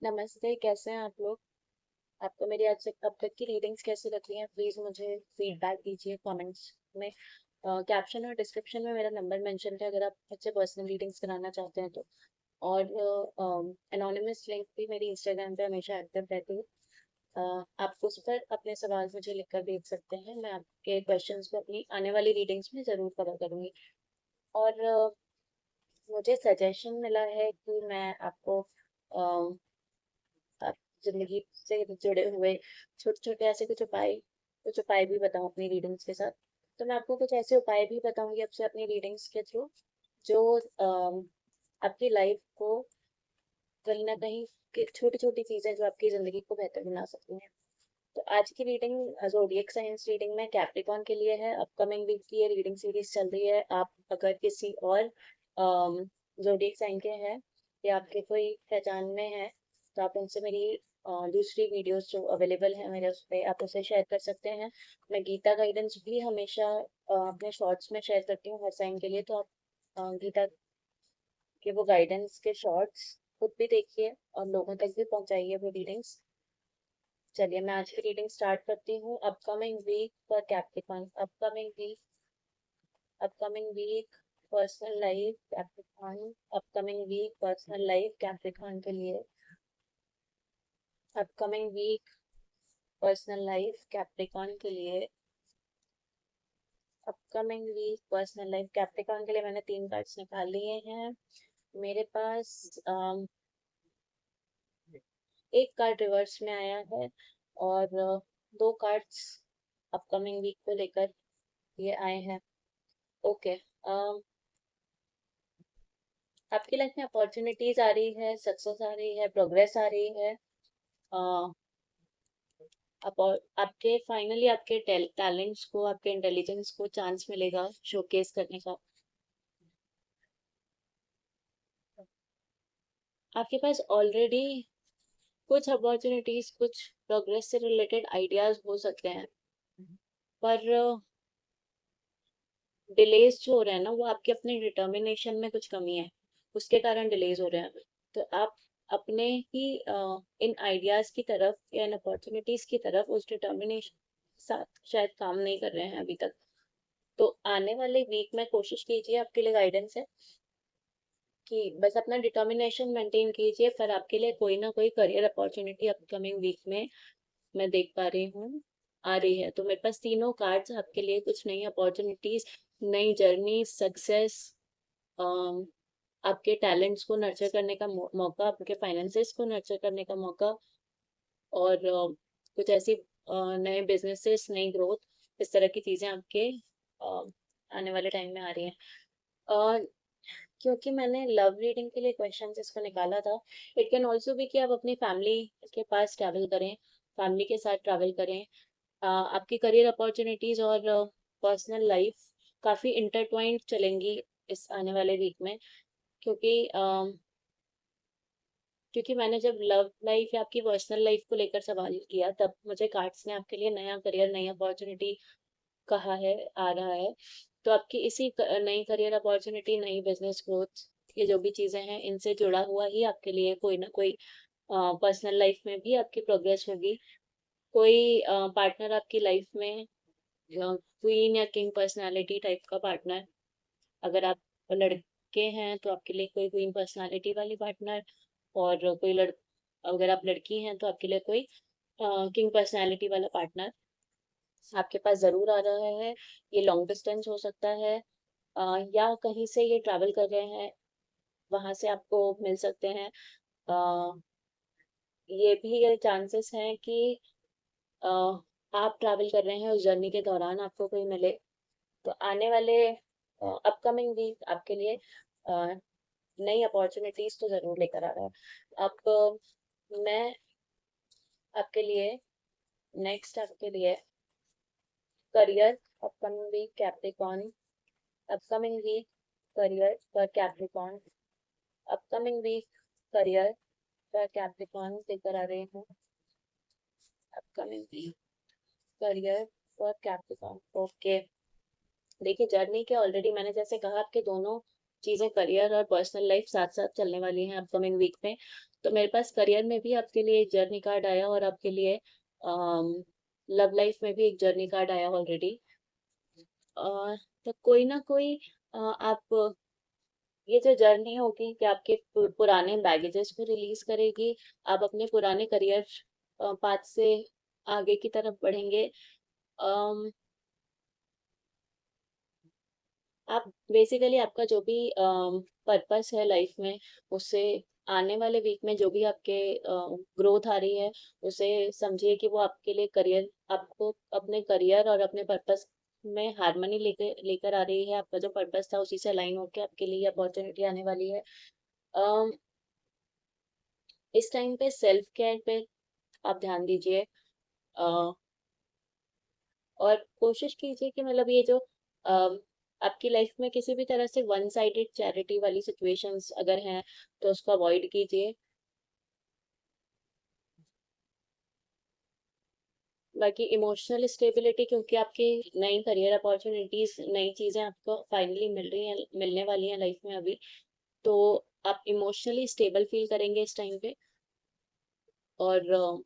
नमस्ते, कैसे हैं आप लोग? आपको मेरी आज तक अब तक की रीडिंग्स कैसी लगी हैं? प्लीज़ मुझे फीडबैक दीजिए कमेंट्स में। कैप्शन और डिस्क्रिप्शन में मेरा नंबर मेंशन है अगर आप मुझसे पर्सनल रीडिंग्स कराना चाहते हैं तो। और एनोनिमस लिंक भी मेरी इंस्टाग्राम पे हमेशा एक्टिव रहती है। आप उस पर अपने सवाल मुझे लिखकर भेज सकते हैं। मैं आपके क्वेश्चंस को अपनी आने वाली रीडिंग्स में ज़रूर कवर करूँगी। और मुझे सजेशन मिला है कि मैं आपको अ, आप जिंदगी से जुड़े हुए छोटे छोटे ऐसे कुछ उपाय भी बताऊं अपनी रीडिंग्स के साथ। तो मैं आपको कुछ ऐसे उपाय भी बताऊंगी आपसे अपनी रीडिंग्स के थ्रू जो आपकी लाइफ को कहीं ना कहीं छोटी छोटी चीजें जो आपकी जिंदगी को बेहतर बना सकती हैं। तो आज की रीडिंग ज़ोडिएक साइंस रीडिंग में कैप्रिकॉन के लिए है। अपकमिंग वीक की ये रीडिंग सीरीज चल रही है। आप अगर किसी और ज़ोडिएक साइन के हैं या आपके कोई पहचान में है तो आप उनसे मेरी दूसरी वीडियोस जो अवेलेबल है मेरे उस पर आप उसे शेयर कर सकते हैं। मैं गीता गाइडेंस भी हमेशा अपने शॉर्ट्स में शेयर करती हूँ हर साइन के लिए। तो आप गीता के वो गाइडेंस के शॉर्ट्स खुद भी देखिए और लोगों तक भी पहुंचाइए वो रीडिंग्स। चलिए मैं आज की रीडिंग स्टार्ट करती हूँ। Upcoming week for Capricorn. Upcoming week personal life Capricorn. Upcoming week personal life Capricorn के लिए। Upcoming week personal life Capricorn के लिए। Upcoming week personal life Capricorn के लिए मैंने 3 कार्ड्स निकाल लिए हैं। मेरे पास एक कार्ड रिवर्स में आया है और 2 कार्ड्स अपकमिंग वीक को लेकर ये आए हैं। ओके। आपकी लाइफ में अपॉर्चुनिटीज आ रही है, सक्सेस आ रही है, प्रोग्रेस आ रही है। अ, आपके फाइनली आपके टैलेंट्स को, आपके इंटेलिजेंस को चांस मिलेगा शोकेस करने का। आपके पास ऑलरेडी कुछ अपॉर्चुनिटीज, कुछ प्रोग्रेस से रिलेटेड आइडियाज हो सकते हैं, पर डिलेज जो हो रहे हैं ना वो आपके अपने डिटर्मिनेशन में कुछ कमी है, उसके कारण डिलेज हो रहे हैं। तो आप अपने ही इन आइडियाज की तरफ या इन अपॉर्चुनिटीज की तरफ उस डिटर्मिनेशन साथ शायद काम नहीं कर रहे हैं अभी तक। तो आने वाले वीक में कोशिश कीजिए, आपके लिए गाइडेंस है कि बस अपना डिटर्मिनेशन मेंटेन कीजिए। फिर आपके लिए कोई ना कोई करियर अपॉर्चुनिटी अपकमिंग वीक में मैं देख पा रही हूँ आ रही है। तो मेरे पास तीनों कार्ड्स आपके लिए कुछ नई अपॉर्चुनिटीज, नई जर्नी, सक्सेस, आपके टैलेंट्स को नर्चर करने का मौका, आपके फाइनेंसेस को नर्चर करने का मौका, और कुछ ऐसी नए बिजनेसेस, नई ग्रोथ, इस तरह की चीजें आपके अ, आने वाले टाइम में आ रही हैं। और क्योंकि मैंने लव रीडिंग के लिए क्वेश्चन इसको निकाला था, इट कैन ऑल्सो भी कि आप अपनी फैमिली के पास ट्रैवल करें, फैमिली के साथ ट्रैवल करें। आपकी करियर अपॉर्चुनिटीज और पर्सनल लाइफ काफी इंटरट्वाइंड चलेंगी इस आने वाले वीक में। क्योंकि क्योंकि मैंने जब लव लाइफ या आपकी पर्सनल लाइफ को लेकर सवाल किया तब मुझे कार्ड्स ने आपके लिए नया करियर, नई अपॉर्चुनिटी कहा है, आ रहा है। तो आपकी इसी नई करियर अपॉर्चुनिटी, नई बिजनेस ग्रोथ, ये जो भी चीजें हैं इनसे जुड़ा हुआ ही आपके लिए कोई ना कोई पर्सनल लाइफ में भी आपकी प्रोग्रेस होगी। कोई पार्टनर आपकी लाइफ में क्वीन या किंग पर्सनालिटी टाइप का पार्टनर, अगर आप लड़के हैं तो आपके लिए कोई क्वीन पर्सनालिटी वाली पार्टनर, और अगर आप लड़की हैं तो आपके लिए कोई किंग पर्सनालिटी वाला पार्टनर आपके पास जरूर आ रहा है। ये लॉन्ग डिस्टेंस हो सकता है, या कहीं से ये ट्रैवल कर रहे हैं, वहां से आपको मिल सकते हैं। अ, ये भी ये चांसेस हैं कि अ, आप ट्रैवल कर रहे हैं, उस जर्नी के दौरान आपको कोई मिले। तो आने वाले अपकमिंग वीक आपके लिए अ, नई अपॉर्चुनिटीज तो जरूर लेकर आ रहा है। अब मैं आपके लिए नेक्स्ट आपके लिए career, upcoming week Capricorn. Upcoming week career for Capricorn. Upcoming week career for Capricorn लेकर आ रही हूँ। Upcoming week career for Capricorn. Okay. देखिए जर्नी के ऑलरेडी मैंने जैसे कहा आपके दोनों चीजें करियर और पर्सनल लाइफ साथ साथ चलने वाली हैं अपकमिंग वीक में। तो मेरे पास करियर में भी आपके लिए एक जर्नी कार्ड आया और आपके लिए लव लाइफ में भी एक जर्नी कार्ड आया ऑलरेडी। तो कोई ना कोई आप ये जो जर्नी होगी कि आपके पुराने बैगेजेस को रिलीज करेगी। आप अपने पुराने करियर पाथ से आगे की तरफ बढ़ेंगे। अम, आप बेसिकली आपका जो भी पर्पस है लाइफ में, उससे आने वाले वीक में जो भी आपके ग्रोथ आ रही है, उसे समझिए कि वो आपके लिए करियर, आपको अपने करियर और अपने पर्पस में हार्मनी लेकर लेकर आ रही है। आपका जो पर्पस था उसी से अलाइन होकर आपके लिए अपॉर्चुनिटी आने वाली है। अम, इस टाइम पे सेल्फ केयर पे आप ध्यान दीजिए। और कोशिश कीजिए कि मतलब ये जो आपकी लाइफ में किसी भी तरह से वन साइडेड चैरिटी वाली सिचुएशंस अगर हैं, तो उसको अवॉइड कीजिए। बाकी इमोशनल स्टेबिलिटी, क्योंकि आपकी नई करियर अपॉर्चुनिटीज, नई चीजें आपको फाइनली मिल रही हैं, मिलने वाली हैं लाइफ में अभी, तो आप इमोशनली स्टेबल फील करेंगे इस टाइम पे। और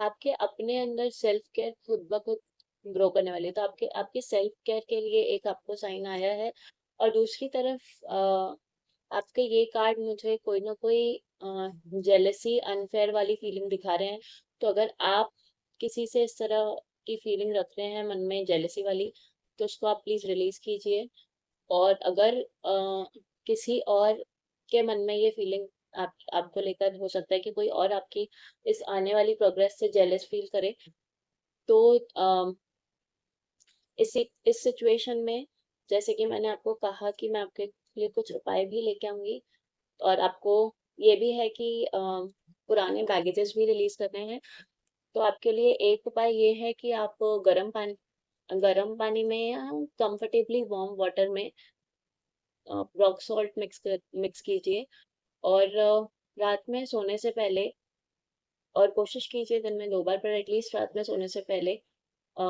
आपके अपने अंदर सेल्फ केयर खुद ब खुद ग्रो करने वाली है। तो आपके आपके सेल्फ केयर के लिए एक आपको साइन आया है। और दूसरी तरफ आपके ये कार्ड मुझे कोई ना कोई जेलसी, अनफेयर वाली फीलिंग दिखा रहे हैं। तो अगर आप किसी से इस तरह की फीलिंग रख रहे हैं मन में, जेलसी वाली, तो उसको आप प्लीज रिलीज कीजिए। और अगर किसी और के मन में ये फीलिंग आपको लेकर हो सकता है कि कोई और आपकी इस आने वाली प्रोग्रेस से जेलस फील करे, तो इस सिचुएशन में, जैसे कि मैंने आपको कहा कि मैं आपके लिए कुछ उपाय भी लेके आऊंगी, और आपको ये भी है कि पुराने बैगेजेस भी रिलीज करने हैं। तो आपके लिए एक उपाय ये है कि आप गर्म पानी में या कंफर्टेबली वार्म वाटर में रॉक सॉल्ट मिक्स कीजिए। और रात में सोने से पहले, और कोशिश कीजिए दिन में 2 बार, पर एटलीस्ट रात में सोने से पहले अ,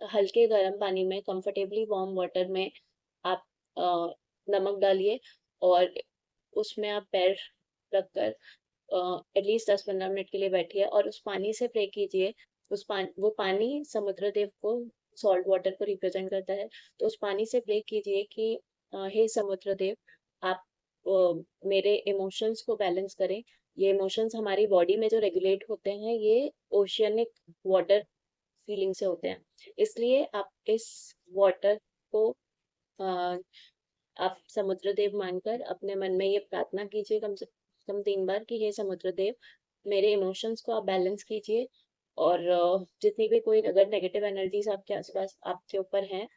हल्के गर्म पानी में कंफर्टेबली वार्म वाटर में आप नमक डालिए, और उसमें आप पैर रखकर एटलीस्ट 10-15 मिनट के लिए बैठिए और उस पानी से प्रे कीजिए। वो पानी समुद्र देव को, सॉल्ट वाटर को रिप्रेजेंट करता है। तो उस पानी से प्रे कीजिए कि हे समुद्र देव, आप मेरे इमोशंस को बैलेंस करें। ये इमोशंस हमारी बॉडी में जो रेगुलेट होते हैं, ये ओशियनिक वाटर फीलिंग से होते हैं। इसलिए आप इस वाटर को अ, आप समुद्र देव मानकर अपने मन में ये प्रार्थना कीजिए कम से कम 3 बार कि हे समुद्र देव, मेरे इमोशंस को आप बैलेंस कीजिए। और जितनी भी कोई अगर नेगेटिव एनर्जीज आपके आसपास आपके ऊपर हैं,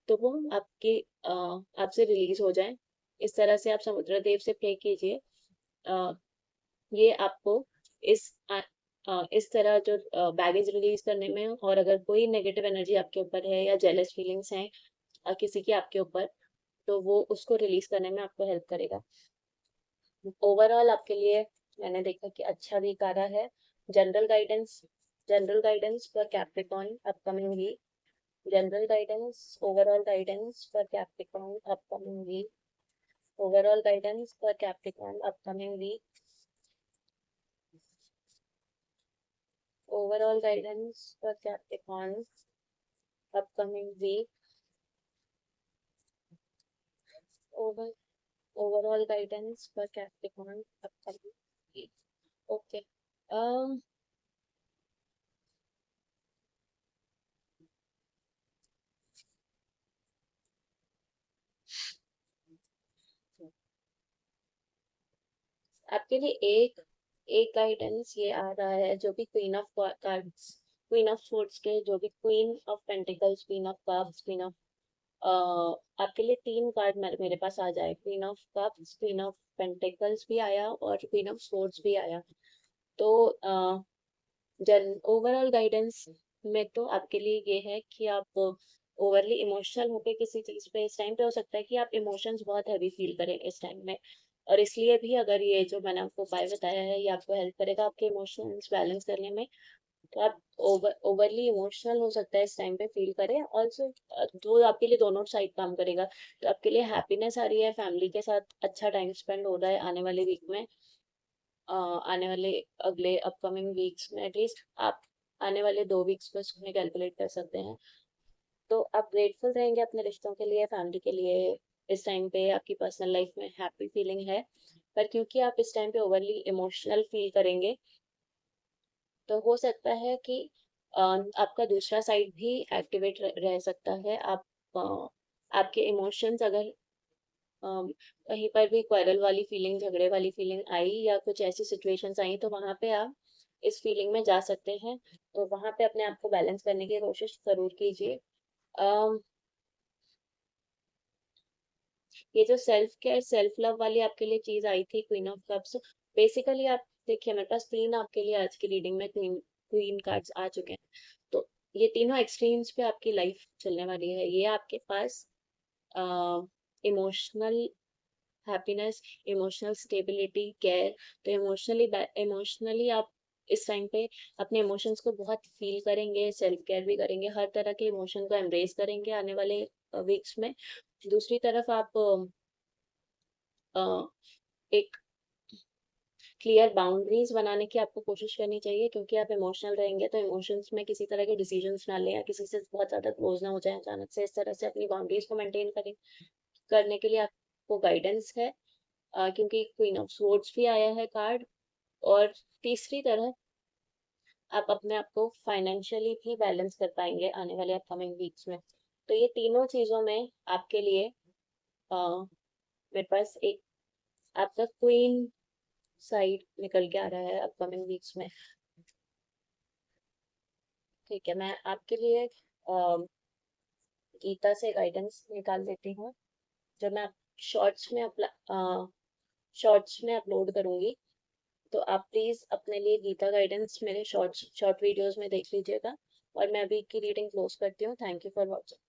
तो वो आपके आपसे रिलीज हो जाएं। इस तरह से आप समुद्र देव से प्रे कीजिए। अ, ये आपको इस इस तरह जो बैगेज रिलीज करने में, और अगर कोई नेगेटिव एनर्जी आपके ऊपर है या जेलस फीलिंग्स हैं किसी की आपके ऊपर, तो वो उसको रिलीज करने में आपको हेल्प करेगा। ओवरऑल आपके लिए मैंने देखा कि अच्छा वीक आ रहा है। General guidance for Capricorn upcoming week. General guidance, overall guidance for Capricorn upcoming week. Overall guidance for Capricorn upcoming week. Overall guidance for Capricorn upcoming week. Over overall guidance for Capricorn upcoming week. Okay. आपके लिए एक एक guidance ये आ रहा है, जो भी queen of cards, queen of swords के, जो भी queen of pentacles, queen of cups, queen of आपके लिए 3 कार्ड मेरे पास आ जाए। Queen of cups, queen of pentacles भी आया और क्वीन ऑफ सोर्ड्स भी आया। तो जन ओवरऑल गाइडेंस में तो आपके लिए ये है कि आप ओवरली इमोशनल होके किसी चीज पे इस टाइम पे, हो सकता है कि आप इमोशंस बहुत हैवी फील करें इस टाइम में। और इसलिए भी अगर ये जो मैंने आपको उपाय बताया है, ये आपको हेल्प करेगा आपके इमोशंस बैलेंस करने में। तो आप ओवरली इमोशनल हो सकता है इस टाइम पे फील करें। ऑल्सो जो आपके लिए दोनों साइड काम करेगा, तो आपके लिए हैप्पीनेस आ रही है, फैमिली के साथ अच्छा टाइम स्पेंड हो रहा है आने वाले वीक में, आने वाले अगले अपकमिंग वीक्स में एटलीस्ट आप आने वाले 2 वीक्स को इसमें कैलकुलेट कर सकते हैं। तो आप ग्रेटफुल रहेंगे अपने रिश्तों के लिए, फैमिली के लिए। इस टाइम पे आपकी पर्सनल लाइफ में हैप्पी फीलिंग है, पर क्योंकि आप इस टाइम पे ओवरली इमोशनल फील करेंगे, तो हो सकता है कि आपका दूसरा साइड भी एक्टिवेट रह सकता है। आप आपके इमोशंस अगर कहीं पर भी क्वेरल वाली फीलिंग, झगड़े वाली फीलिंग आई या कुछ ऐसी सिचुएशंस आई, तो वहां पे आप इस फीलिंग में जा सकते हैं। तो वहां पे अपने आप को बैलेंस करने की कोशिश जरूर कीजिए। अम, ये जो सेल्फ केयर सेल्फ लव वाली आपके लिए चीज आई थी, क्वीन ऑफ कप्स, बेसिकली आप देखिए, मेरे पास 3 आपके लिए आज की रीडिंग में क्वीन क्वीन कार्ड्स आ चुके हैं। तो ये तीनों एक्सट्रीम्स पे आपकी लाइफ चलने वाली है। ये आपके पास emotional happiness, emotional stability, care. तो इमोशनली आप इस टाइम पे अपने इमोशंस को बहुत फील करेंगे, सेल्फ केयर भी करेंगे, हर तरह के इमोशन को एम्ब्रेस करेंगे आने वाले वीक्स में। दूसरी तरफ आप अ, एक क्लियर बाउंड्रीज बनाने की आपको कोशिश करनी चाहिए, क्योंकि आप इमोशनल रहेंगे तो इमोशंस में किसी तरह के डिसीजंस ना लें या किसी से बहुत ज्यादा क्लोज ना हो जाए अचानक से। इस तरह से अपनी बाउंड्रीज को मेंटेन करें, करने के लिए आपको गाइडेंस है, क्योंकि क्वीन ऑफ स्वॉर्ड्स भी आया है कार्ड। और तीसरी तरफ आप अपने आप को फाइनेंशियली भी बैलेंस कर पाएंगे आने वाले अपकमिंग वीक्स में। तो ये तीनों चीजों में आपके लिए मेरे पास एक आपका क्वीन साइड निकल के आ रहा है अपकमिंग वीक्स में। ठीक है, मैं आपके लिए गीता से गाइडेंस निकाल देती हूँ, जो मैं शॉर्ट्स में शॉर्ट्स में अपलोड करूंगी। तो आप प्लीज अपने लिए गीता गाइडेंस मेरे शॉर्ट वीडियोस में देख लीजिएगा। और मैं अभी की रीडिंग क्लोज करती हूँ। Thank you for watching.